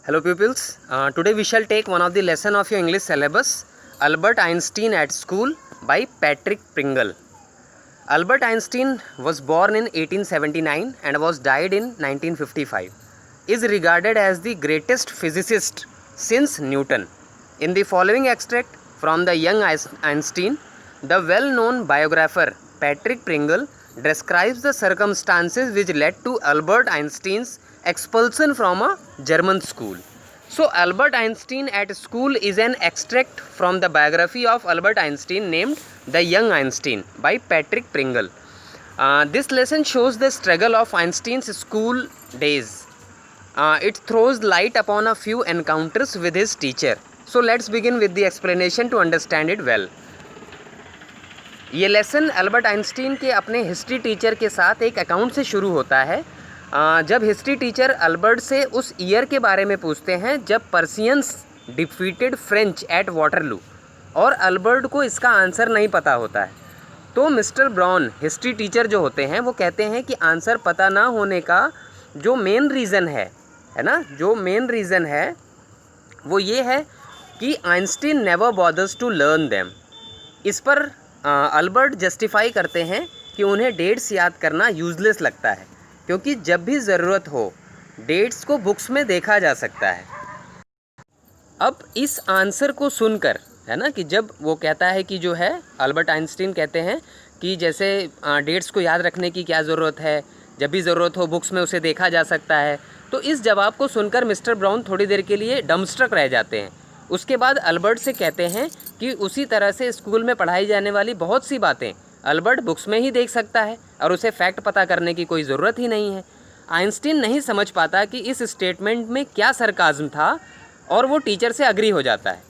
Hello pupils, today we shall take one of the lesson of your English syllabus, Albert Einstein at School by Patrick Pringle. Albert Einstein was born in 1879 and was died in 1955. Is regarded as the greatest physicist since Newton. In the following extract from the young Einstein, the well-known biographer Patrick Pringle describes the circumstances which led to Albert Einstein's expulsion from a German school. So Albert Einstein at School is an extract from the biography of Albert Einstein named The Young Einstein by Patrick Pringle. This lesson shows the struggle of Einstein's school days. It throws light upon a few encounters with his teacher. So let's begin with the explanation to understand it well. ये lesson Albert Einstein के अपने history teacher के साथ एक account से शुरू होता है। जब हिस्ट्री टीचर अल्बर्ट से उस ईयर के बारे में पूछते हैं जब पर्सियंस डिफीटेड फ्रेंच एट वाटरलू, और अल्बर्ट को इसका आंसर नहीं पता होता है, तो मिस्टर ब्राउन हिस्ट्री टीचर जो होते हैं वो कहते हैं कि आंसर पता ना होने का जो मेन रीज़न है ना, जो मेन रीज़न है वो ये है कि Einstein never bothers to learn them. इस पर अल्बर्ट जस्टिफाई करते हैं कि उन्हें डेट्स याद करना यूज़लेस लगता है, क्योंकि जब भी ज़रूरत हो डेट्स को बुक्स में देखा जा सकता है। अब इस आंसर को सुनकर है ना, कि जब वो कहता है कि जो है अल्बर्ट आइंस्टीन कहते हैं कि जैसे डेट्स को याद रखने की क्या ज़रूरत है, जब भी ज़रूरत हो बुक्स में उसे देखा जा सकता है, तो इस जवाब को सुनकर मिस्टर ब्राउन थोड़ी देर के लिए डम्बस्ट्रक रह जाते हैं। उसके बाद अल्बर्ट से कहते हैं कि उसी तरह से स्कूल में पढ़ाई जाने वाली बहुत सी बातें अल्बर्ट बुक्स में ही देख सकता है और उसे फैक्ट पता करने की कोई ज़रूरत ही नहीं है। आइंस्टीन नहीं समझ पाता कि इस स्टेटमेंट में क्या सरकाज़म था और वो टीचर से अग्री हो जाता है।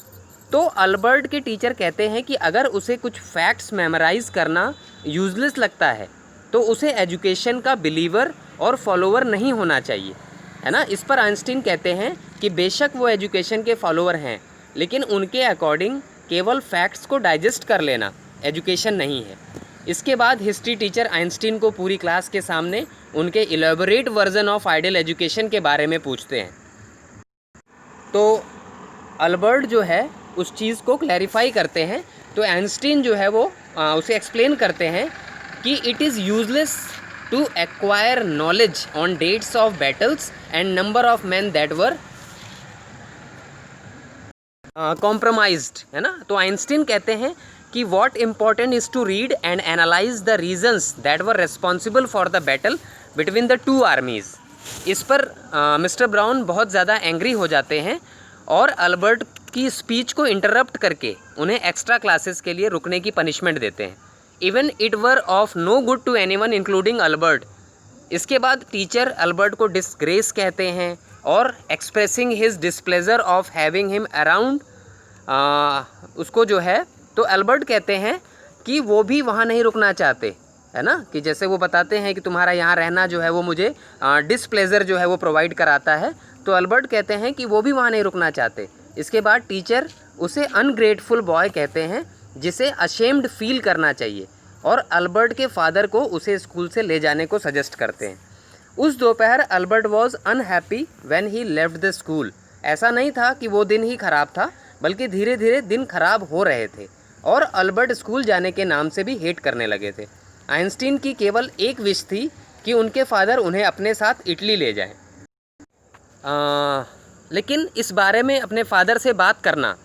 तो अल्बर्ट के टीचर कहते हैं कि अगर उसे कुछ फैक्ट्स मेमोराइज़ करना यूज़लेस लगता है तो उसे एजुकेशन का बिलीवर और फॉलोवर नहीं होना चाहिए, है ना। इस पर आइंस्टीन कहते हैं कि बेशक वो एजुकेशन के फॉलोवर हैं, लेकिन उनके अकॉर्डिंग केवल फैक्ट्स को डाइजेस्ट कर लेना एजुकेशन नहीं है। इसके बाद हिस्ट्री टीचर आइंस्टीन को पूरी क्लास के सामने उनके elaborate version of ideal education के बारे में पूछते हैं। तो अल्बर्ट जो है उस चीज़ को क्लैरिफाई करते हैं, तो आइंस्टीन जो है वो उसे एक्सप्लेन करते हैं कि it is useless to acquire knowledge on dates of battles and number of man that were compromised, है ना। तो आइंस्टीन कहते हैं कि what important is to read and analyse the reasons that were responsible for the battle between the two armies. इस पर mister brown बहुत ज़्यादा एंग्री हो जाते हैं और अल्बर्ट की स्पीच को इंटरप्ट करके उन्हें एक्स्ट्रा क्लासेस के लिए रुकने की पनिशमेंट देते हैं। Even it were of no good to anyone including Albert. इसके बाद टीचर अल्बर्ट को डिसग्रेस कहते हैं और expressing his displeasure of having him around उसको जो है, तो अल्बर्ट कहते हैं कि वो भी वहाँ नहीं रुकना चाहते, है ना, कि जैसे वो बताते हैं कि तुम्हारा यहाँ रहना जो है वो मुझे डिसप्लेजर जो है वो प्रोवाइड कराता है, तो अल्बर्ट कहते हैं कि वो भी वहाँ नहीं रुकना चाहते। इसके बाद टीचर उसे अनग्रेटफुल बॉय कहते हैं जिसे अशेम्ड फील करना चाहिए, और अल्बर्ट के फादर को उसे स्कूल से ले जाने को सजेस्ट करते हैं। उस दोपहर Albert was unhappy when he left the school. ऐसा नहीं था कि वो दिन ही ख़राब था, बल्कि धीरे धीरे दिन खराब हो रहे थे और अल्बर्ट स्कूल जाने के नाम से भी हेट करने लगे थे। आइंस्टीन की केवल एक विश थी कि उनके फादर उन्हें अपने साथ इटली ले जाएं। लेकिन इस बारे में अपने फादर से बात करना,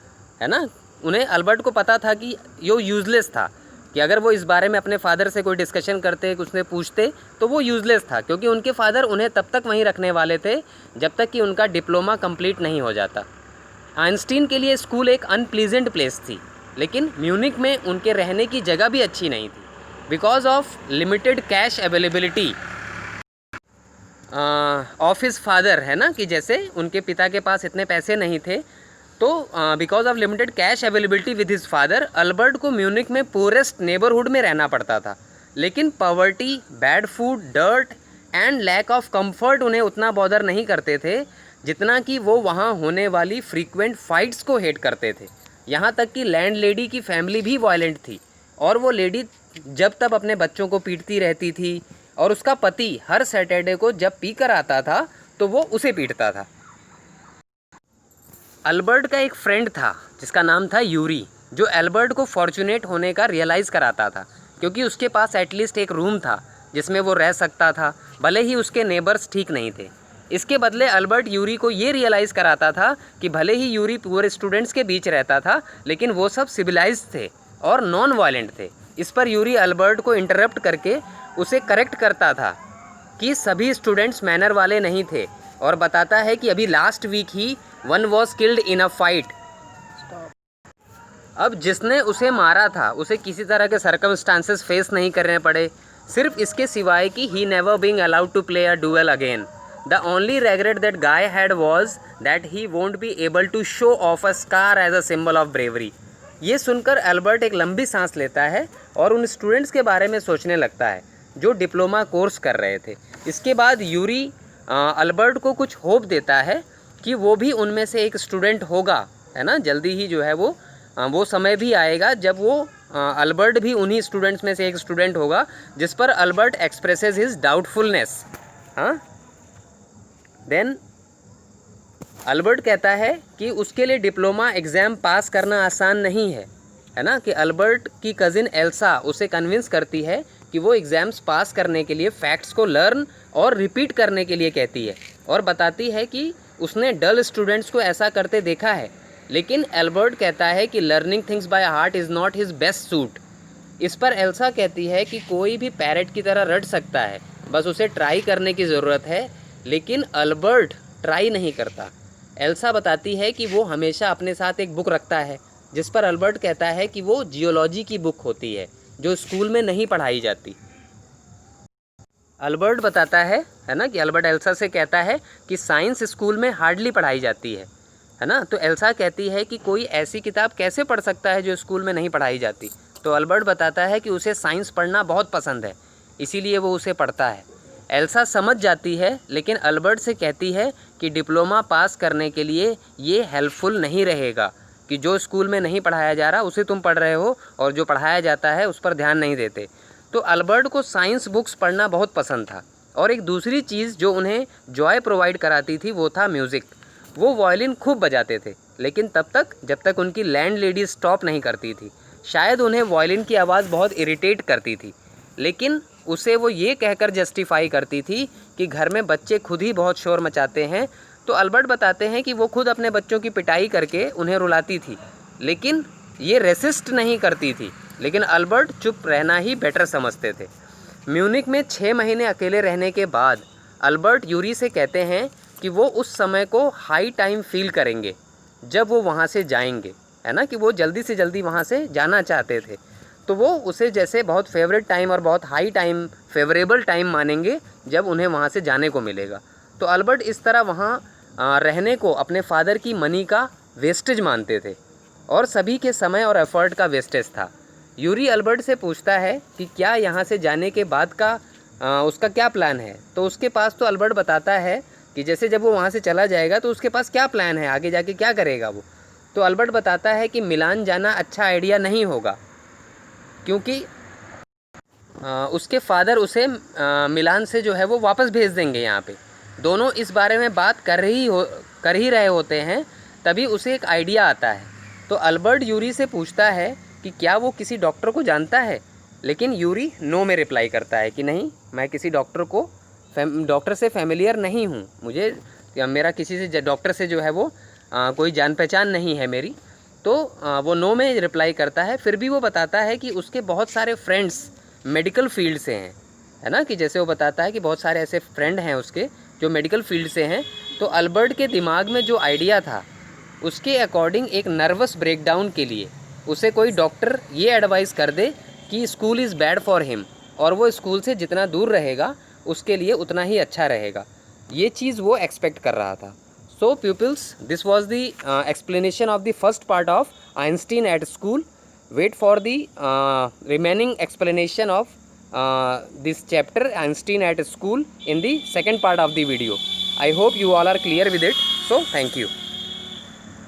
है ना, उन्हें अल्बर्ट को पता था कि यो यूज़लेस था, कि अगर वो इस बारे में अपने फादर से कोई डिस्कशन करते, कुछ ने पूछते, तो वो यूज़लेस था, क्योंकि उनके फादर उन्हें तब तक वहीं रखने वाले थे जब तक कि उनका डिप्लोमा कंप्लीट नहीं हो जाता। आइंस्टीन के लिए स्कूल एक अनप्लीजेंट प्लेस थी, लेकिन म्यूनिक में उनके रहने की जगह भी अच्छी नहीं थी because of limited cash availability of his father, है ना, कि जैसे उनके पिता के पास इतने पैसे नहीं थे, तो because of limited cash availability with his father Albert को म्यूनिक में पूरेस्ट नेबरहुड में रहना पड़ता था। लेकिन poverty, bad food, dirt and lack of comfort उन्हें उतना बॉदर नहीं करते थे जितना कि वो वहाँ होने वाली फ्रीक्वेंट फाइट्स को हेट करते थे। यहाँ तक कि लैंडलेडी की फैमिली भी वायलेंट थी, और वो लेडी जब तब अपने बच्चों को पीटती रहती थी, और उसका पति हर सैटरडे को जब पी कर आता था तो वो उसे पीटता था। अल्बर्ट का एक फ्रेंड था जिसका नाम था यूरी, जो एल्बर्ट को फॉर्चुनेट होने का रियलाइज़ कराता था, क्योंकि उसके पास एटलीस्ट एक रूम था जिसमें वो रह सकता था, भले ही उसके नेबर्स ठीक नहीं थे। इसके बदले अल्बर्ट यूरी को ये रियलाइज़ कराता था कि भले ही यूरी पुअर स्टूडेंट्स के बीच रहता था, लेकिन वो सब सिविलाइज्ड थे और नॉन वायलेंट थे। इस पर यूरी अल्बर्ट को इंटरप्ट करके उसे करेक्ट करता था कि सभी स्टूडेंट्स मैनर वाले नहीं थे, और बताता है कि अभी लास्ट वीक ही one was killed in a fight. अब जिसने उसे मारा था उसे किसी तरह के सर्कमस्टांसेस फेस नहीं करने पड़े, सिर्फ इसके सिवाय कि he never being allowed to play a duel again. The only regret that guy had was that he won't be able to show off a scar as a symbol of bravery. ये सुनकर Albert एक लंबी सांस लेता है और उन students के बारे में सोचने लगता है जो डिप्लोमा कोर्स कर रहे थे। इसके बाद यूरी अल्बर्ट को कुछ होप देता है कि वो भी उनमें से एक स्टूडेंट होगा, है ना। जल्दी ही जो है वो समय भी आएगा जब वो अल्बर्ट भी उन्हीं स्टूडेंट्स में से एक स्टूडेंट होगा, जिस पर Albert expresses his doubtfulness. Then Albert कहता है कि उसके लिए डिप्लोमा एग्ज़ाम पास करना आसान नहीं है ना। कि अल्बर्ट की कज़िन एल्सा उसे कन्विंस करती है कि वो एग्ज़ाम्स पास करने के लिए फैक्ट्स को लर्न और रिपीट करने के लिए कहती है, और बताती है कि उसने डल स्टूडेंट्स को ऐसा करते देखा है। लेकिन एल्बर्ट कहता है कि learning things by heart is not his best suit. इस पर एल्सा कहती है कि कोई भी पैरेट की तरह रट सकता है, बस उसे ट्राई करने की ज़रूरत है। लेकिन अल्बर्ट ट्राई नहीं करता। एल्सा बताती है कि वो हमेशा अपने साथ एक बुक रखता है, जिस पर अल्बर्ट कहता है कि वो जियोलॉजी की बुक होती है जो स्कूल में नहीं पढ़ाई जाती। अल्बर्ट बताता है ना, कि अल्बर्ट एल्सा से कहता है कि साइंस स्कूल में हार्डली पढ़ाई जाती है ना। तो एल्सा कहती है कि कोई ऐसी किताब कैसे पढ़ सकता है जो स्कूल में नहीं पढ़ाई जाती। तो अल्बर्ट बताता है कि उसे साइंस पढ़ना बहुत पसंद है, इसीलिए वो उसे पढ़ता है। एल्सा समझ जाती है, लेकिन अल्बर्ट से कहती है कि डिप्लोमा पास करने के लिए ये हेल्पफुल नहीं रहेगा, कि जो स्कूल में नहीं पढ़ाया जा रहा उसे तुम पढ़ रहे हो और जो पढ़ाया जाता है उस पर ध्यान नहीं देते। तो अल्बर्ट को साइंस बुक्स पढ़ना बहुत पसंद था, और एक दूसरी चीज़ जो उन्हें जॉय प्रोवाइड कराती थी वो था म्यूज़िक। वो वायलिन खूब बजाते थे, लेकिन तब तक जब तक उनकी लैंड लेडी स्टॉप नहीं करती थी। शायद उन्हें वायलिन की आवाज़ बहुत इरिटेट करती थी, लेकिन उसे वो ये कहकर जस्टिफाई करती थी कि घर में बच्चे खुद ही बहुत शोर मचाते हैं। तो अल्बर्ट बताते हैं कि वो खुद अपने बच्चों की पिटाई करके उन्हें रुलाती थी, लेकिन ये रेसिस्ट नहीं करती थी। लेकिन अल्बर्ट चुप रहना ही बेटर समझते थे। म्यूनिक में 6 महीने अकेले रहने के बाद अल्बर्ट यूरी से कहते हैं कि वो उस समय को हाई टाइम फील करेंगे जब वो वहाँ से जाएंगे, है ना। कि वो जल्दी से जल्दी वहाँ से जाना चाहते थे, तो वो उसे जैसे बहुत फेवरेट टाइम और बहुत हाई टाइम, फेवरेबल टाइम मानेंगे जब उन्हें वहाँ से जाने को मिलेगा। तो अल्बर्ट इस तरह वहाँ रहने को अपने फादर की मनी का वेस्टेज मानते थे, और सभी के समय और एफर्ट का वेस्टेज था। यूरी अल्बर्ट से पूछता है कि क्या यहाँ से जाने के बाद का उसका क्या प्लान है। तो उसके पास, तो अल्बर्ट बताता है कि जैसे जब वो वहाँ से चला जाएगा तो उसके पास क्या प्लान है, आगे जाके क्या करेगा वो। तो अल्बर्ट बताता है कि मिलान जाना अच्छा आइडिया नहीं होगा, क्योंकि उसके फादर उसे मिलान से जो है वो वापस भेज देंगे यहाँ पे। दोनों इस बारे में बात कर ही रहे होते हैं, तभी उसे एक आइडिया आता है। तो अल्बर्ट यूरी से पूछता है कि क्या वो किसी डॉक्टर को जानता है, लेकिन यूरी नो में रिप्लाई करता है कि नहीं, मैं किसी डॉक्टर से फैमिलियर नहीं हूँ, मेरा किसी से डॉक्टर से जो है वो कोई जान पहचान नहीं है मेरी। तो वो नो में रिप्लाई करता है। फिर भी वो बताता है कि उसके बहुत सारे फ्रेंड्स मेडिकल फील्ड से हैं, है ना। कि जैसे वो बताता है कि बहुत सारे ऐसे फ्रेंड हैं उसके जो मेडिकल फील्ड से हैं। तो अल्बर्ट के दिमाग में जो आइडिया था उसके अकॉर्डिंग एक नर्वस ब्रेकडाउन के लिए उसे कोई डॉक्टर ये एडवाइस कर दे कि school is bad for him, और वो स्कूल से जितना दूर रहेगा उसके लिए उतना ही अच्छा रहेगा। ये चीज़ वो एक्सपेक्ट कर रहा था। So pupils, this was the explanation of the first part of Einstein at school. Wait for the remaining explanation of this chapter Einstein at school in the second part of the video. I hope you all are clear with it. So thank you.